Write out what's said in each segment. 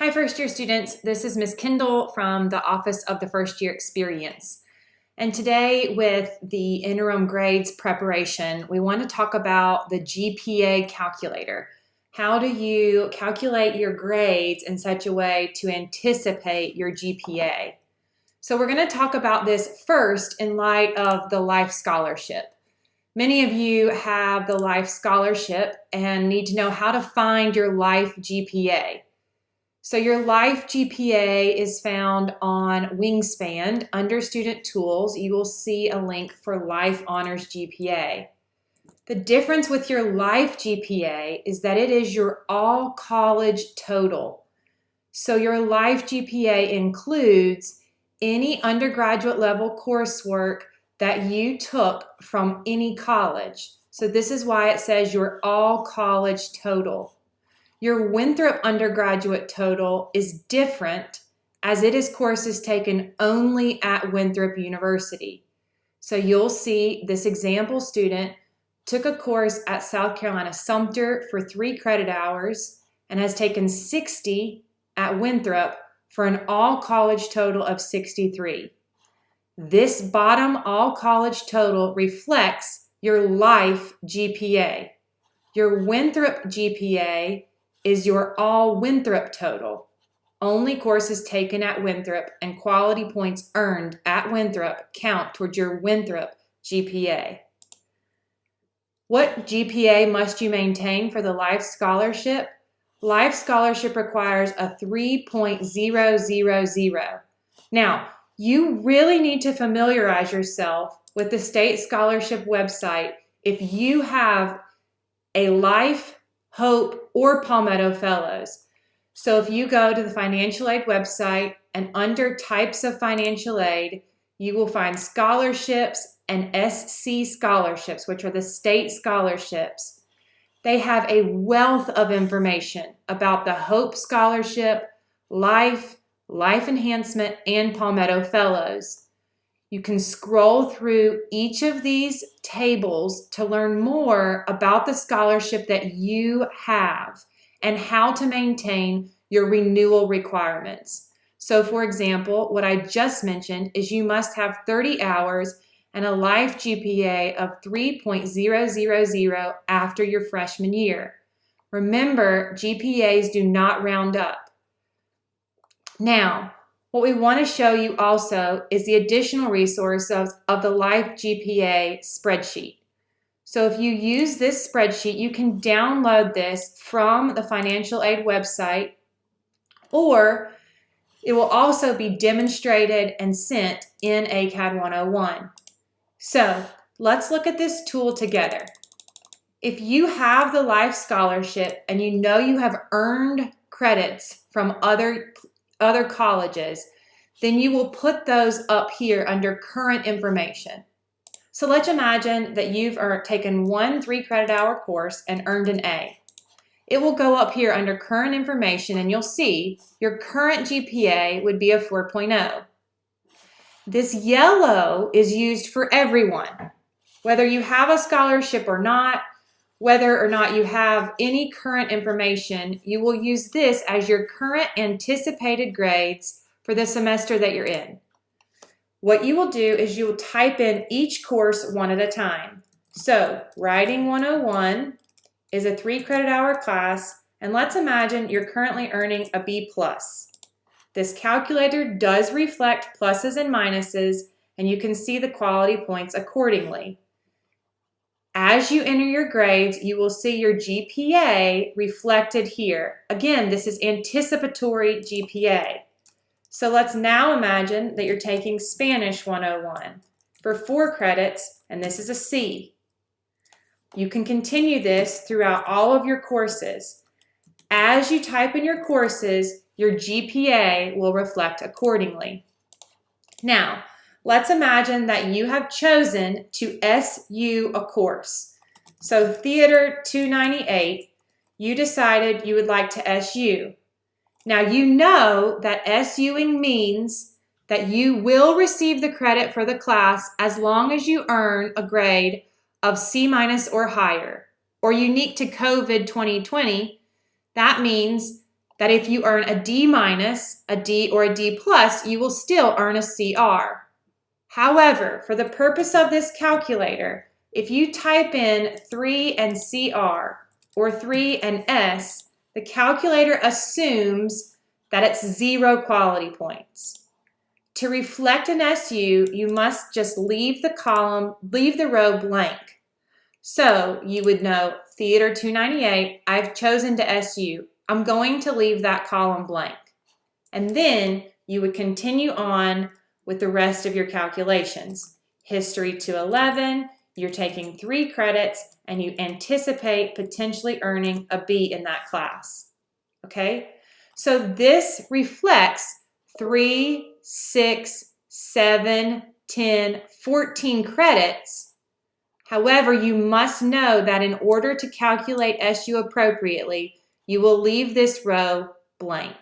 Hi, first year students. This is Ms. Kendall from the Office of the First Year Experience. And today with the interim grades preparation, we want to talk about the GPA calculator. How do you calculate your grades in such a way to anticipate your GPA? So we're going to talk about this first in light of the Life Scholarship. Many of you have the Life Scholarship and need to know how to find your Life GPA. So your Life GPA is found on Wingspan. Under Student Tools, you will see a link for Life Honors GPA. The difference with your Life GPA is that it is your all-college total. So your Life GPA includes any undergraduate level coursework that you took from any college. So this is why it says your all-college total. Your Winthrop undergraduate total is different as it is courses taken only at Winthrop University. So you'll see this example student took a course at South Carolina Sumter for 3 credit hours and has taken 60 at Winthrop for an all-college total of 63. This bottom all-college total reflects your Life GPA. Your Winthrop GPA is your all Winthrop total. Only courses taken at Winthrop and quality points earned at Winthrop count towards your Winthrop GPA. What GPA must you maintain for the Life Scholarship? Life Scholarship requires a 3.000. Now, you really need to familiarize yourself with the State Scholarship website if you have a Life, Hope, or Palmetto Fellows. So if you go to the financial aid website and under types of financial aid, you will find scholarships and SC scholarships, which are the state scholarships. They have a wealth of information about the Hope Scholarship, Life, Life Enhancement, and Palmetto Fellows. You can scroll through each of these tables to learn more about the scholarship that you have and how to maintain your renewal requirements. So for example, what I just mentioned is you must have 30 hours and a Life GPA of 3.000 after your freshman year. Remember, GPAs do not round up. Now, what we want to show you also is the additional resources of the Life GPA spreadsheet. So if you use this spreadsheet, you can download this from the financial aid website, or it will also be demonstrated and sent in ACAD 101. So let's look at this tool together. If you have the Life Scholarship and you know you have earned credits from other colleges, then you will put those up here under current information. So let's imagine that you've taken one 3 credit hour course and earned an A. It will go up here under current information and you'll see your current GPA would be a 4.0. This yellow is used for everyone. Whether you have a scholarship or not, whether or not you have any current information, you will use this as your current anticipated grades for the semester that you're in. What you will do is you will type in each course one at a time. So, Writing 101 is a 3 credit hour class, and let's imagine you're currently earning a B+. This calculator does reflect pluses and minuses, and you can see the quality points accordingly. As you enter your grades, you will see your GPA reflected here. Again, this is anticipatory GPA. So let's now imagine that you're taking Spanish 101 for 4 credits, and this is a C. You can continue this throughout all of your courses. As you type in your courses, your GPA will reflect accordingly. Now, let's imagine that you have chosen to SU a course. So Theater 298, you decided you would like to SU. Now you know that SUing means that you will receive the credit for the class as long as you earn a grade of C- or higher. Or unique to COVID 2020, that means that if you earn a D minus, a D, or a D plus, you will still earn a CR. However, for the purpose of this calculator, if you type in 3 and CR or 3 and S, the calculator assumes that it's 0 quality points. To reflect an SU, you must just leave the row blank. So you would know Theater 298, I've chosen to SU. I'm going to leave that column blank. And then you would continue on with the rest of your calculations. History 211, you're taking 3 credits and you anticipate potentially earning a B in that class. Okay? So this reflects 3, 6, 7, 10, 14 credits. However, you must know that in order to calculate SU appropriately, you will leave this row blank.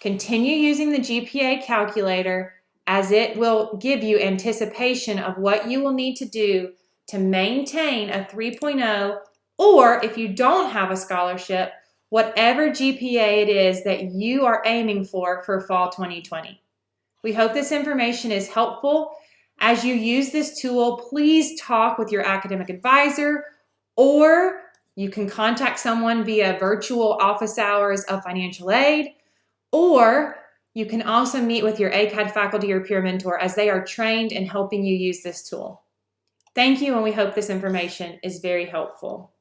Continue using the GPA calculator as it will give you anticipation of what you will need to do to maintain a 3.0, or if you don't have a scholarship, whatever GPA it is that you are aiming for fall 2020. We hope this information is helpful. As you use this tool, please talk with your academic advisor, or you can contact someone via virtual office hours of financial aid, or you can also meet with your ACAD faculty or peer mentor as they are trained in helping you use this tool. Thank you, and we hope this information is very helpful.